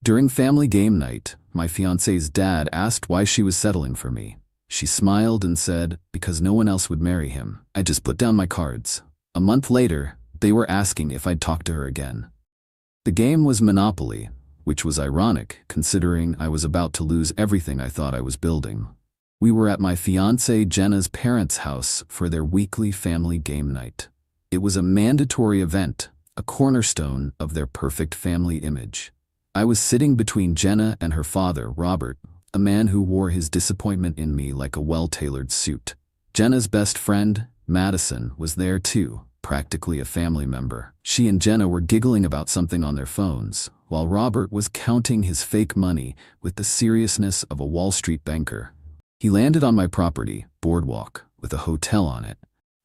During family game night, my fiancé's dad asked why she was settling for me. She smiled and said, because no one else would marry him. I just put down my cards. A month later, they were asking if I'd talk to her again. The game was Monopoly, which was ironic considering I was about to lose everything I thought I was building. We were at my fiancée Jenna's parents' house for their weekly family game night. It was a mandatory event, a cornerstone of their perfect family image. I was sitting between Jenna and her father, Robert, a man who wore his disappointment in me like a well-tailored suit. Jenna's best friend, Madison, was there too, practically a family member. She and Jenna were giggling about something on their phones, while Robert was counting his fake money with the seriousness of a Wall Street banker. He landed on my property, Boardwalk, with a hotel on it.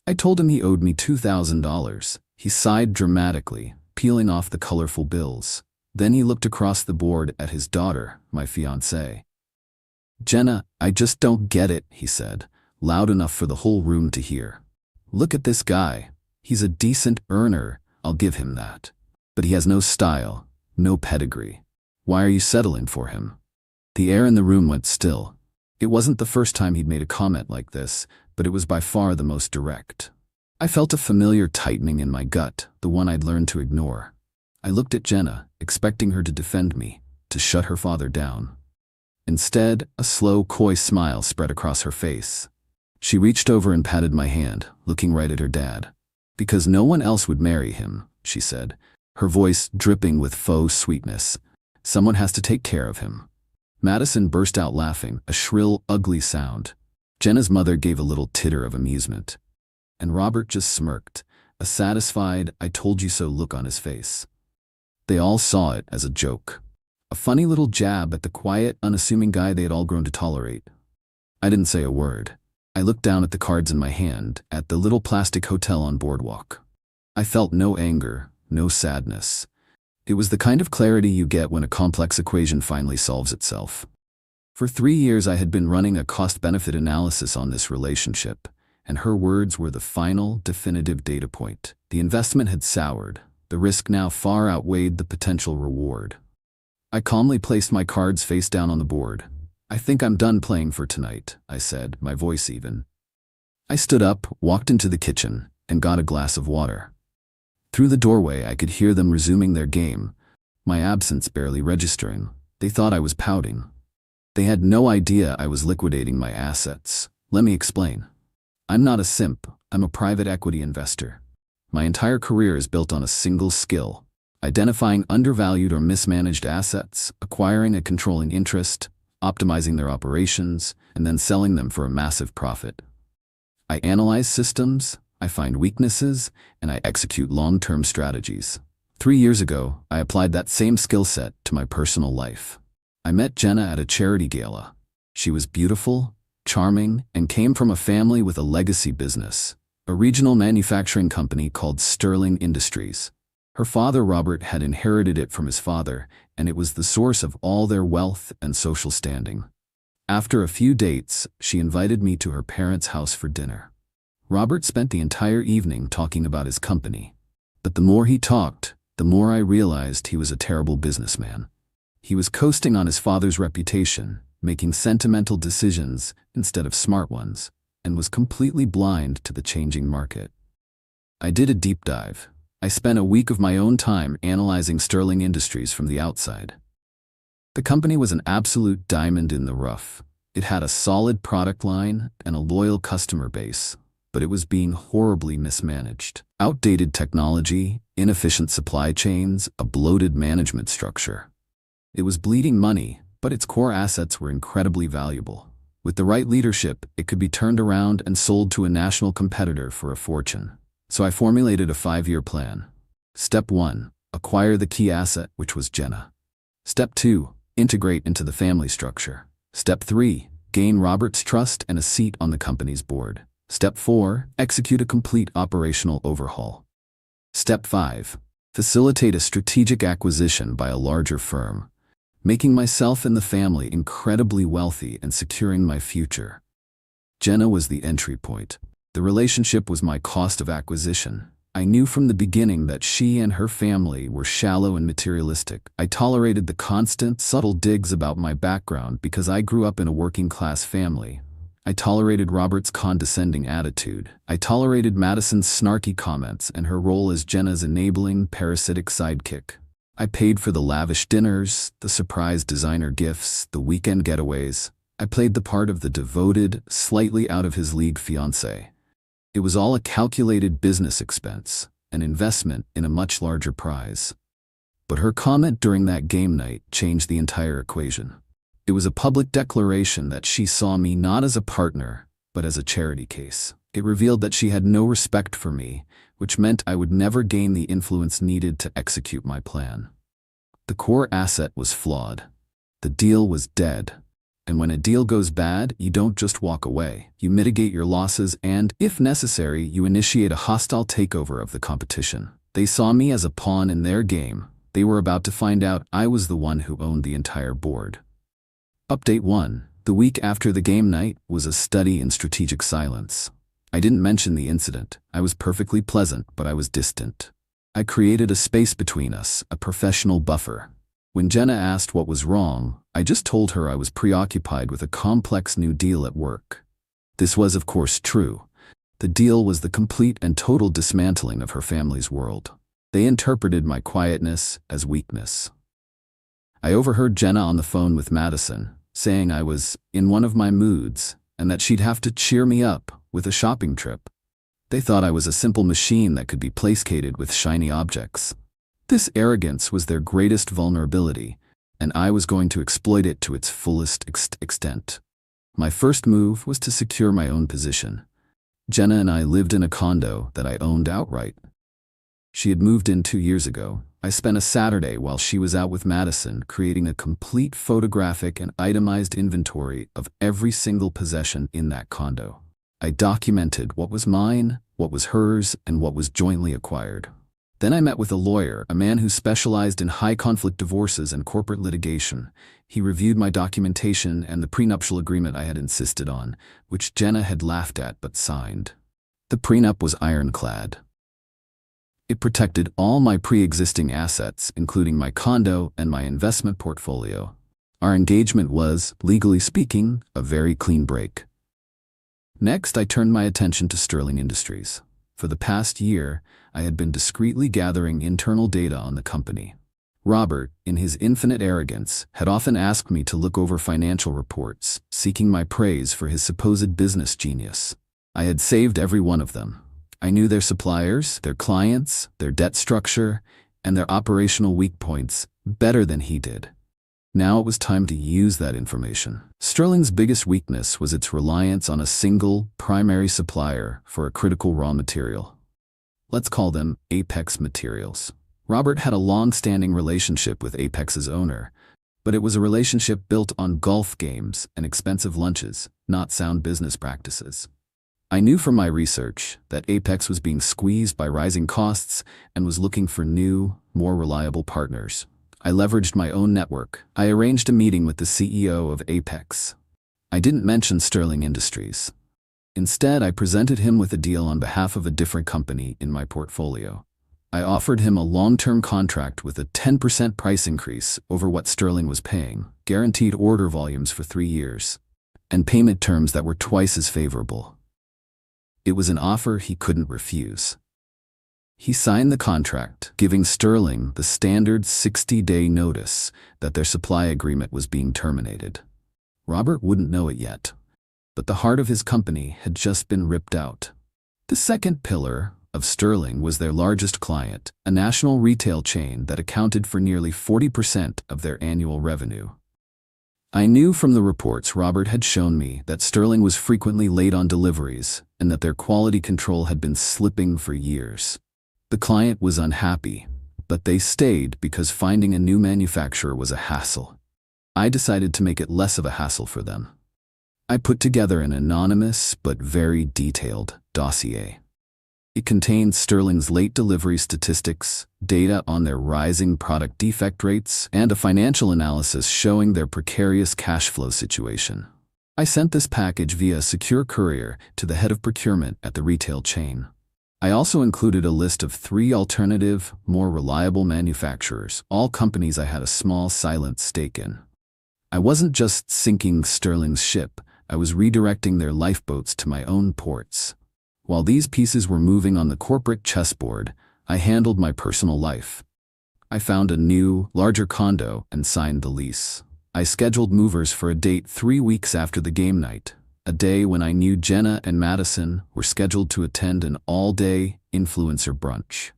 I told him he owed me $2,000. He sighed dramatically, peeling off the colorful bills. Then he looked across the board at his daughter, my fiancée. Jenna, I just don't get it, he said, loud enough for the whole room to hear. Look at this guy. He's a decent earner, I'll give him that. But he has no style, no pedigree. Why are you settling for him? The air in the room went still. It wasn't the first time he'd made a comment like this, but it was by far the most direct. I felt a familiar tightening in my gut, the one I'd learned to ignore. I looked at Jenna, expecting her to defend me, to shut her father down. Instead, a slow, coy smile spread across her face. She reached over and patted my hand, looking right at her dad. Because no one else would marry him, she said, her voice dripping with faux sweetness. Someone has to take care of him. Madison burst out laughing, a shrill, ugly sound. Jenna's mother gave a little titter of amusement. And Robert just smirked, a satisfied, I told you so look on his face. They all saw it as a joke. A funny little jab at the quiet, unassuming guy they had all grown to tolerate. I didn't say a word. I looked down at the cards in my hand, at the little plastic hotel on Boardwalk. I felt no anger, no sadness. It was the kind of clarity you get when a complex equation finally solves itself. For 3 years I had been running a cost-benefit analysis on this relationship, and her words were the final, definitive data point. The investment had soured. The risk now far outweighed the potential reward. I calmly placed my cards face down on the board. I think I'm done playing for tonight, I said, my voice even. I stood up, walked into the kitchen, and got a glass of water. Through the doorway I could hear them resuming their game, my absence barely registering. They thought I was pouting. They had no idea I was liquidating my assets. Let me explain. I'm not a simp, I'm a private equity investor. My entire career is built on a single skill: identifying undervalued or mismanaged assets, acquiring a controlling interest, optimizing their operations, and then selling them for a massive profit. I analyze systems, I find weaknesses, and I execute long-term strategies. 3 years ago, I applied that same skill set to my personal life. I met Jenna at a charity gala. She was beautiful, charming, and came from a family with a legacy business, a regional manufacturing company called Sterling Industries. Her father, Robert, had inherited it from his father, and it was the source of all their wealth and social standing. After a few dates, she invited me to her parents' house for dinner. Robert spent the entire evening talking about his company. But the more he talked, the more I realized he was a terrible businessman. He was coasting on his father's reputation, making sentimental decisions instead of smart ones, and was completely blind to the changing market. I did a deep dive. I spent a week of my own time analyzing Sterling Industries from the outside. The company was an absolute diamond in the rough. It had a solid product line and a loyal customer base, but it was being horribly mismanaged. Outdated technology, inefficient supply chains, a bloated management structure. It was bleeding money, but its core assets were incredibly valuable. With the right leadership, it could be turned around and sold to a national competitor for a fortune. So I formulated a 5-year plan. Step 1, acquire the key asset, which was Jenna. Step 2, integrate into the family structure. Step 3, gain Robert's trust and a seat on the company's board. Step 4, execute a complete operational overhaul. Step 5, facilitate a strategic acquisition by a larger firm, making myself and the family incredibly wealthy and securing my future. Jenna was the entry point. The relationship was my cost of acquisition, I knew from the beginning that she and her family were shallow and materialistic. I tolerated the constant, subtle digs about my background because I grew up in a working-class family. I tolerated Robert's condescending attitude. I tolerated Madison's snarky comments and her role as Jenna's enabling, parasitic sidekick. I paid for the lavish dinners, the surprise designer gifts, the weekend getaways. I played the part of the devoted, slightly out-of-his-league fiancé. It was all a calculated business expense, an investment in a much larger prize. But her comment during that game night changed the entire equation. It was a public declaration that she saw me not as a partner, but as a charity case. It revealed that she had no respect for me, which meant I would never gain the influence needed to execute my plan. The core asset was flawed. The deal was dead. And when a deal goes bad, you don't just walk away. You mitigate your losses and, if necessary, you initiate a hostile takeover of the competition. They saw me as a pawn in their game. They were about to find out I was the one who owned the entire board. Update 1. The week after the game night was a study in strategic silence. I didn't mention the incident. I was perfectly pleasant, but I was distant. I created a space between us, a professional buffer. When Jenna asked what was wrong, I just told her I was preoccupied with a complex new deal at work. This was, of course, true. The deal was the complete and total dismantling of her family's world. They interpreted my quietness as weakness. I overheard Jenna on the phone with Madison, saying I was in one of my moods and that she'd have to cheer me up with a shopping trip. They thought I was a simple machine that could be placated with shiny objects. This arrogance was their greatest vulnerability, and I was going to exploit it to its fullest extent. My first move was to secure my own position. Jenna and I lived in a condo that I owned outright. She had moved in 2 years ago. I spent a Saturday while she was out with Madison creating a complete photographic and itemized inventory of every single possession in that condo. I documented what was mine, what was hers, and what was jointly acquired. Then I met with a lawyer, a man who specialized in high-conflict divorces and corporate litigation. He reviewed my documentation and the prenuptial agreement I had insisted on, which Jenna had laughed at but signed. The prenup was ironclad. It protected all my pre-existing assets, including my condo and my investment portfolio. Our engagement was, legally speaking, a very clean break. Next, I turned my attention to Sterling Industries. For the past year, I had been discreetly gathering internal data on the company. Robert, in his infinite arrogance, had often asked me to look over financial reports, seeking my praise for his supposed business genius. I had saved every one of them. I knew their suppliers, their clients, their debt structure, and their operational weak points better than he did. Now it was time to use that information. Sterling's biggest weakness was its reliance on a single, primary supplier for a critical raw material. Let's call them Apex Materials. Robert had a long-standing relationship with Apex's owner, but it was a relationship built on golf games and expensive lunches, not sound business practices. I knew from my research that Apex was being squeezed by rising costs and was looking for new, more reliable partners. I leveraged my own network. I arranged a meeting with the CEO of Apex. I didn't mention Sterling Industries. Instead, I presented him with a deal on behalf of a different company in my portfolio. I offered him a long-term contract with a 10% price increase over what Sterling was paying, guaranteed order volumes for 3 years, and payment terms that were twice as favorable. It was an offer he couldn't refuse. He signed the contract, giving Sterling the standard 60-day notice that their supply agreement was being terminated. Robert wouldn't know it yet, but the heart of his company had just been ripped out. The second pillar of Sterling was their largest client, a national retail chain that accounted for nearly 40% of their annual revenue. I knew from the reports Robert had shown me that Sterling was frequently late on deliveries and that their quality control had been slipping for years. The client was unhappy, but they stayed because finding a new manufacturer was a hassle. I decided to make it less of a hassle for them. I put together an anonymous but very detailed dossier. It contained Sterling's late delivery statistics, data on their rising product defect rates, and a financial analysis showing their precarious cash flow situation. I sent this package via a secure courier to the head of procurement at the retail chain. I also included a list of 3 alternative, more reliable manufacturers, all companies I had a small silent stake in. I wasn't just sinking Sterling's ship, I was redirecting their lifeboats to my own ports. While these pieces were moving on the corporate chessboard, I handled my personal life. I found a new, larger condo and signed the lease. I scheduled movers for a date 3 weeks after the game night, a day when I knew Jenna and Madison were scheduled to attend an all-day influencer brunch.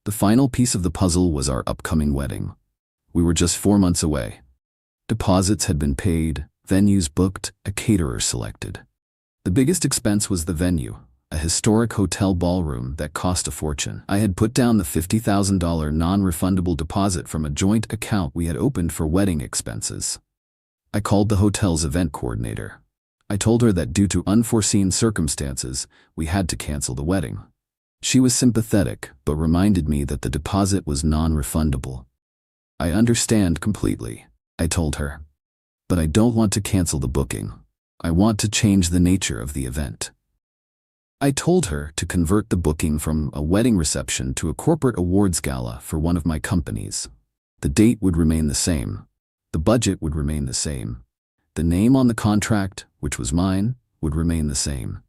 The final piece of the puzzle was our upcoming wedding. We were just 4 months away. Deposits had been paid, venues booked, a caterer selected. The biggest expense was the venue, a historic hotel ballroom that cost a fortune. I had put down the $50,000 non-refundable deposit from a joint account we had opened for wedding expenses. I called the hotel's event coordinator. I told her that due to unforeseen circumstances, we had to cancel the wedding. She was sympathetic, but reminded me that the deposit was non-refundable. I understand completely, I told her. But I don't want to cancel the booking. I want to change the nature of the event. I told her to convert the booking from a wedding reception to a corporate awards gala for one of my companies. The date would remain the same. The budget would remain the same. The name on the contract, which was mine, would remain the same.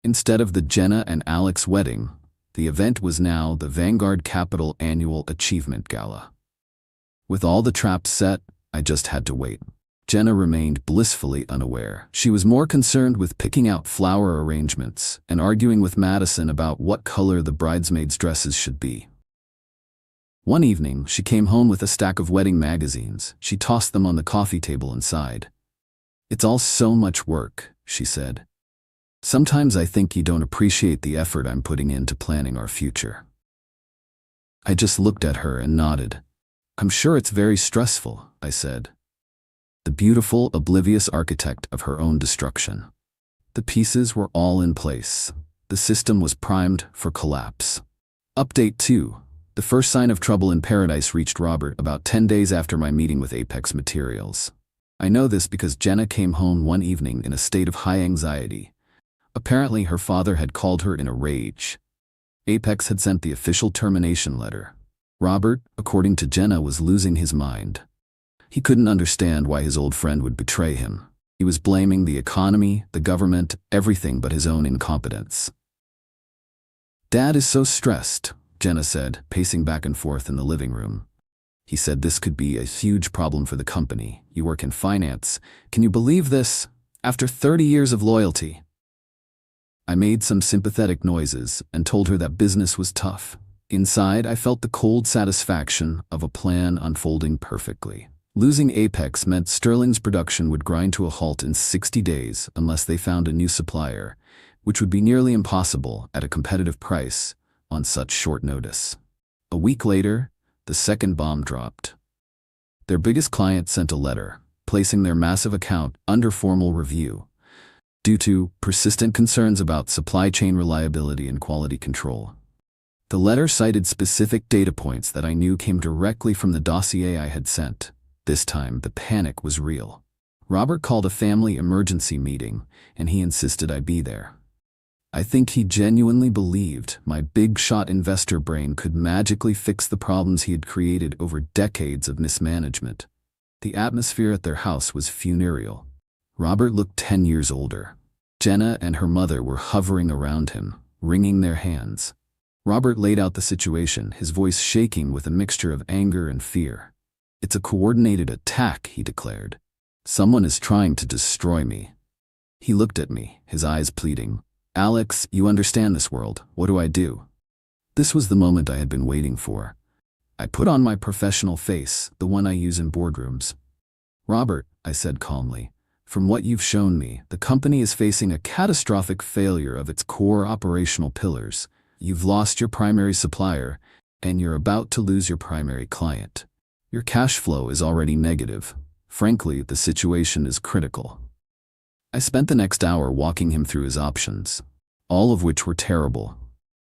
Instead of the Jenna and Alex wedding, the event was now the Vanguard Capital Annual Achievement Gala. With all the traps set, I just had to wait. Jenna remained blissfully unaware. She was more concerned with picking out flower arrangements and arguing with Madison about what color the bridesmaids' dresses should be. One evening, she came home with a stack of wedding magazines. She tossed them on the coffee table and sighed. "It's all so much work," she said. "Sometimes I think you don't appreciate the effort I'm putting into planning our future." I just looked at her and nodded. "I'm sure it's very stressful," I said. The beautiful, oblivious architect of her own destruction. The pieces were all in place. The system was primed for collapse. Update 2. The first sign of trouble in paradise reached Robert about 10 days after my meeting with Apex Materials. I know this because Jenna came home one evening in a state of high anxiety. Apparently her father had called her in a rage. Apex had sent the official termination letter. Robert, according to Jenna, was losing his mind. He couldn't understand why his old friend would betray him. He was blaming the economy, the government, everything but his own incompetence. "Dad is so stressed," Jenna said, pacing back and forth in the living room. "He said this could be a huge problem for the company. You work in finance. Can you believe this? After 30 years of loyalty." I made some sympathetic noises and told her that business was tough. Inside, I felt the cold satisfaction of a plan unfolding perfectly. Losing Apex meant Sterling's production would grind to a halt in 60 days unless they found a new supplier, which would be nearly impossible at a competitive price on such short notice. A week later, the second bomb dropped. Their biggest client sent a letter, placing their massive account under formal review, due to persistent concerns about supply chain reliability and quality control. The letter cited specific data points that I knew came directly from the dossier I had sent. This time, the panic was real. Robert called a family emergency meeting, and he insisted I be there. I think he genuinely believed my big-shot investor brain could magically fix the problems he had created over decades of mismanagement. The atmosphere at their house was funereal. Robert looked 10 years older. Jenna and her mother were hovering around him, wringing their hands. Robert laid out the situation, his voice shaking with a mixture of anger and fear. "It's a coordinated attack," he declared. "Someone is trying to destroy me." He looked at me, his eyes pleading. "Alex, you understand this world. What do I do?" This was the moment I had been waiting for. I put on my professional face, the one I use in boardrooms. "Robert," I said calmly, "from what you've shown me, the company is facing a catastrophic failure of its core operational pillars. You've lost your primary supplier, and you're about to lose your primary client. Your cash flow is already negative. Frankly, the situation is critical." I spent the next hour walking him through his options, all of which were terrible.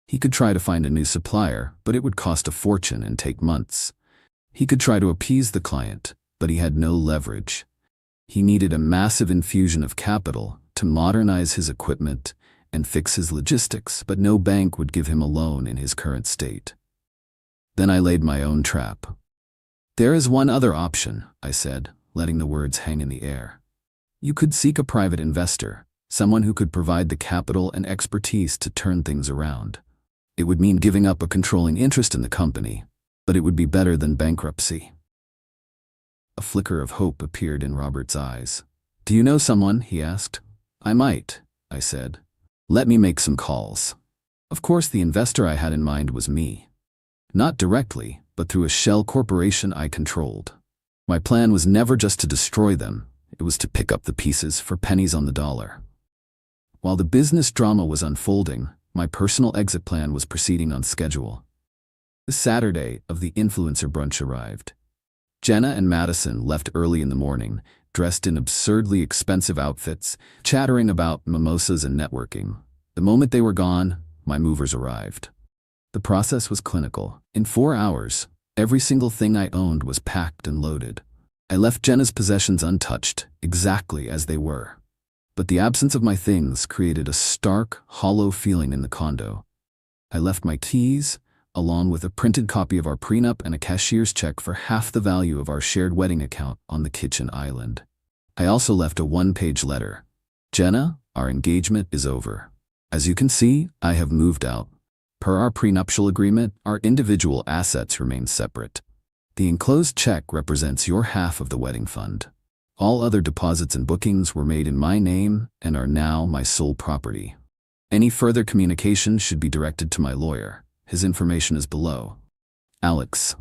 He could try to find a new supplier, but it would cost a fortune and take months. He could try to appease the client, but he had no leverage. He needed a massive infusion of capital to modernize his equipment and fix his logistics, but no bank would give him a loan in his current state. Then I laid my own trap. "There is one other option," I said, letting the words hang in the air. "You could seek a private investor, someone who could provide the capital and expertise to turn things around. It would mean giving up a controlling interest in the company, but it would be better than bankruptcy." A flicker of hope appeared in Robert's eyes. "Do you know someone?" he asked. "I might," I said. "Let me make some calls." Of course, the investor I had in mind was me. Not directly, but through a shell corporation I controlled. My plan was never just to destroy them, it was to pick up the pieces for pennies on the dollar. While the business drama was unfolding, my personal exit plan was proceeding on schedule. The Saturday of the influencer brunch arrived. Jenna and Madison left early in the morning, dressed in absurdly expensive outfits, chattering about mimosas and networking. The moment they were gone, my movers arrived. The process was clinical. In 4 hours, every single thing I owned was packed and loaded. I left Jenna's possessions untouched, exactly as they were. But the absence of my things created a stark, hollow feeling in the condo. I left my keys, along with a printed copy of our prenup and a cashier's check for half the value of our shared wedding account, on the kitchen island. I also left a 1-page letter. "Jenna, our engagement is over. As you can see, I have moved out. Per our prenuptial agreement, our individual assets remain separate. The enclosed check represents your half of the wedding fund. All other deposits and bookings were made in my name and are now my sole property. Any further communication should be directed to my lawyer. His information is below. Alex."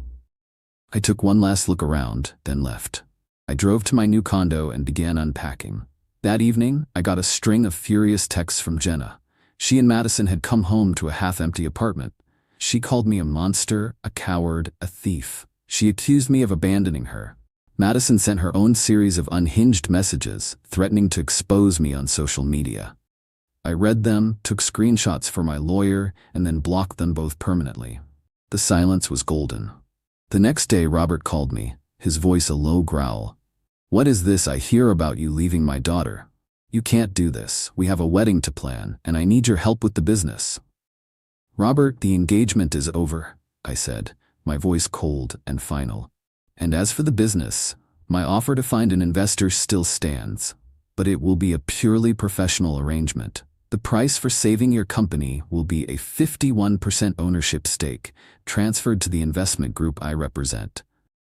I took one last look around, then left. I drove to my new condo and began unpacking. That evening, I got a string of furious texts from Jenna. She and Madison had come home to a half-empty apartment. She called me a monster, a coward, a thief. She accused me of abandoning her. Madison sent her own series of unhinged messages, threatening to expose me on social media. I read them, took screenshots for my lawyer, and then blocked them both permanently. The silence was golden. The next day, Robert called me, his voice a low growl. "What is this I hear about you leaving my daughter? You can't do this. We have a wedding to plan, and I need your help with the business." "Robert, the engagement is over," I said, my voice cold and final. "And as for the business, my offer to find an investor still stands, but it will be a purely professional arrangement. The price for saving your company will be a 51% ownership stake transferred to the investment group I represent.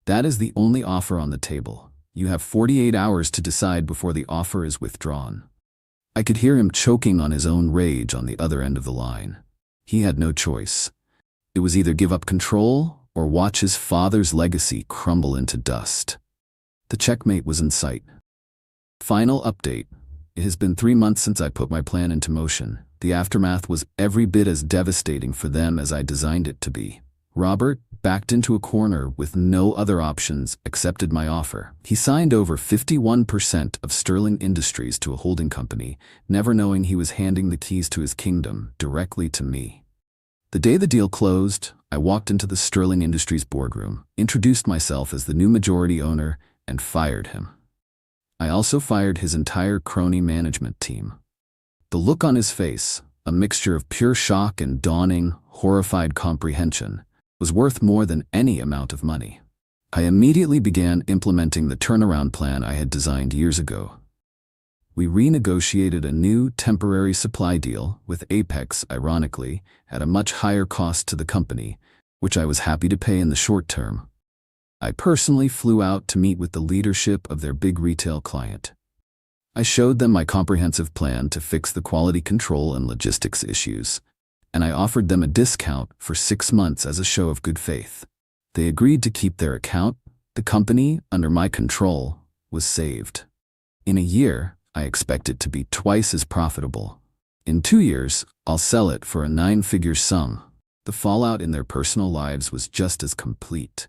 That is the only offer on the table. You have 48 hours to decide before the offer is withdrawn." I could hear him choking on his own rage on the other end of the line. He had no choice. It was either give up control or watch his father's legacy crumble into dust. The checkmate was in sight. Final update. It has been 3 months since I put my plan into motion. The aftermath was every bit as devastating for them as I designed it to be. Robert, backed into a corner with no other options, accepted my offer. He signed over 51% of Sterling Industries to a holding company, never knowing he was handing the keys to his kingdom directly to me. The day the deal closed, I walked into the Sterling Industries boardroom, introduced myself as the new majority owner, and fired him. I also fired his entire crony management team. The look on his face, a mixture of pure shock and dawning, horrified comprehension, was worth more than any amount of money. I immediately began implementing the turnaround plan I had designed years ago. We renegotiated a new temporary supply deal with Apex, ironically, at a much higher cost to the company, which I was happy to pay in the short term. I personally flew out to meet with the leadership of their big retail client. I showed them my comprehensive plan to fix the quality control and logistics issues, and I offered them a discount for 6 months as a show of good faith. They agreed to keep their account. The company, under my control, was saved. In a year, I expect it to be twice as profitable. In 2 years, I'll sell it for a 9-figure sum. The fallout in their personal lives was just as complete.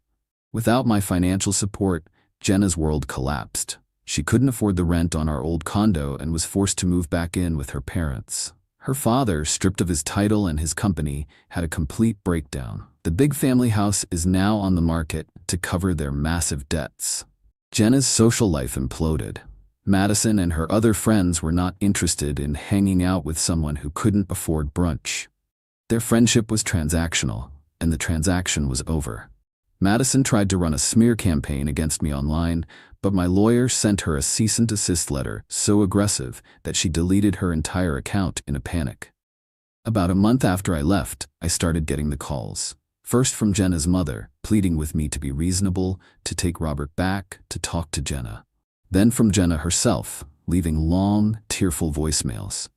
Without my financial support, Jenna's world collapsed. She couldn't afford the rent on our old condo and was forced to move back in with her parents. Her father, stripped of his title and his company, had a complete breakdown. The big family house is now on the market to cover their massive debts. Jenna's social life imploded. Madison and her other friends were not interested in hanging out with someone who couldn't afford brunch. Their friendship was transactional, and the transaction was over. Madison tried to run a smear campaign against me online, but my lawyer sent her a cease and desist letter so aggressive that she deleted her entire account in a panic. About a month after I left, I started getting the calls. First from Jenna's mother, pleading with me to be reasonable, to take Robert back, to talk to Jenna. Then from Jenna herself, leaving long, tearful voicemails.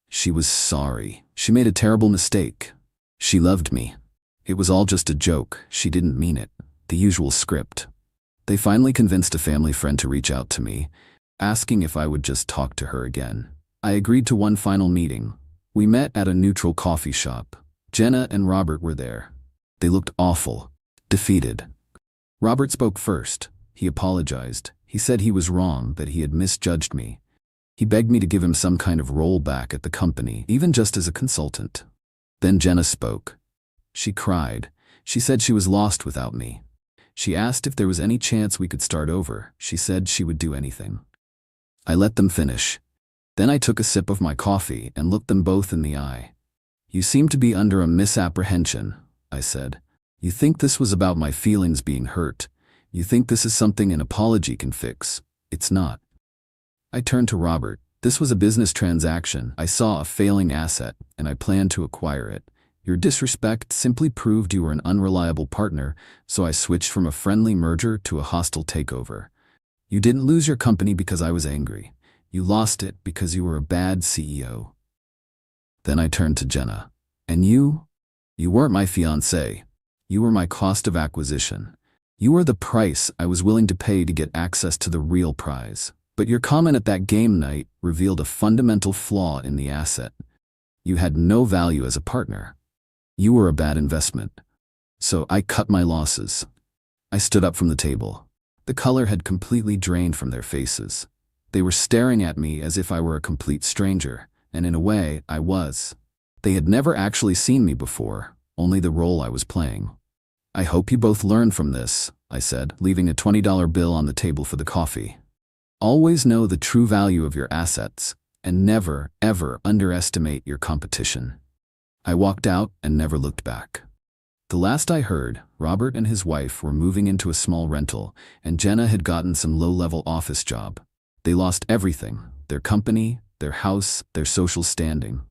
She was sorry. She made a terrible mistake. She loved me. It was all just a joke. She didn't mean it. The usual script. They finally convinced a family friend to reach out to me, asking if I would just talk to her again. I agreed to one final meeting. We met at a neutral coffee shop. Jenna and Robert were there. They looked awful, defeated. Robert spoke first. He apologized. He said he was wrong, that he had misjudged me. He begged me to give him some kind of rollback at the company, even just as a consultant. Then Jenna spoke. She cried. She said she was lost without me. She asked if there was any chance we could start over. She said she would do anything. I let them finish. Then I took a sip of my coffee and looked them both in the eye. "You seem to be under a misapprehension," I said. "You think this was about my feelings being hurt. You think this is something an apology can fix. It's not." I turned to Robert. "This was a business transaction. I saw a failing asset, and I planned to acquire it. Your disrespect simply proved you were an unreliable partner, so I switched from a friendly merger to a hostile takeover. You didn't lose your company because I was angry. You lost it because you were a bad CEO." Then I turned to Jenna. "And you? You weren't my fiancée. You were my cost of acquisition. You were the price I was willing to pay to get access to the real prize. But your comment at that game night revealed a fundamental flaw in the asset. You had no value as a partner. You were a bad investment. So I cut my losses." I stood up from the table. The color had completely drained from their faces. They were staring at me as if I were a complete stranger, and in a way, I was. They had never actually seen me before, only the role I was playing. "I hope you both learn from this," I said, leaving a $20 bill on the table for the coffee. "Always know the true value of your assets, and never, ever underestimate your competition." I walked out and never looked back. The last I heard, Robert and his wife were moving into a small rental, and Jenna had gotten some low-level office job. They lost everything: their company, their house, their social standing.